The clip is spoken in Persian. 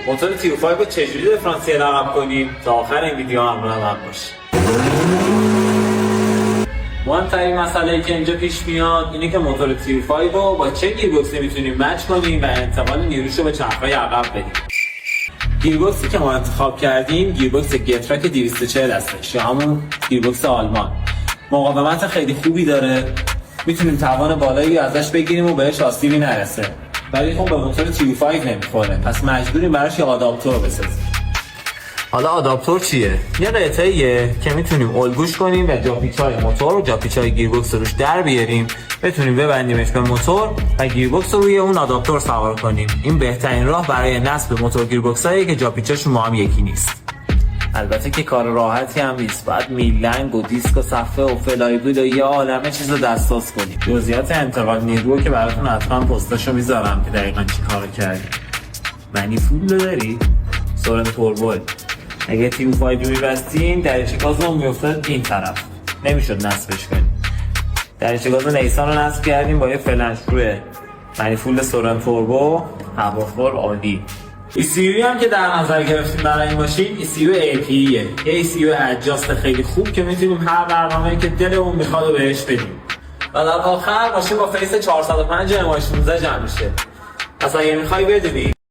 موتور تیو 5 رو چجوری دیفرانسیل عقب کنیم تا آخر این ویدیو همراه من باشید. مهمترین مسئله‌ای که اینجا پیش میاد اینه که موتور تیو 5 رو با چه گیربکسی میتونیم مچ کنیم و انتقال نیروش رو به چرخ‌های عقب بدیم. گیربکسی که ما انتخاب کردیم گیربکس گترک 240 هستش یا همون گیربکس آلمان. مقاومت خیلی خوبی داره، میتونیم توان بالایی ازش بگیریم و بهش آسیبی نرسه، ولی خب به موتور تیو 5 نمیخوره، پس مجبوریم براش یه آداپتور بسازیم. حالا آداپتور چیه؟ یه قطعه‌ایه که میتونیم الگوش کنیم و جاپیچ‌های موتور و جاپیچ‌های گیربکس روش در بیاریم، بتونیم ببندیمش به موتور و گیربکس رو روی اون آداپتور سوار کنیم. این بهترین راه برای نصب موتور گیربکسایی که جاپیچاشون با هم یکی نیست. البته که کار راحتی هم نیست، باید میلنگ و دیسک و صفحه و فلای‌ویل و یه عالمه چیز رو دستساز کنیم. جزئیات انتقال نیرو که براتون حتما پستاشو میذارم که دقیقاً چی کار کردیم. منیفول رو داری؟ سورن توربو. اگه تیو 5 رو می‌بستیم دریچه گاز رو می‌افتاد این طرف، نمیشد نصبش کنیم. دریچه گاز نیسان رو نصب کردیم با یه فلنش روی منیفول سورن توربو، هواخوار عالی. ECU هم که در نظر گرفتیم برای این ماشین ECU APE یه ECU ادجاست خیلی خوب که میتونیم هر برنامه‌ای که دلمون میخواد رو بهش بدیم. و در آخر ماشین با فیس 405 MI16 جمع میشه. پس اگه میخوای بدونی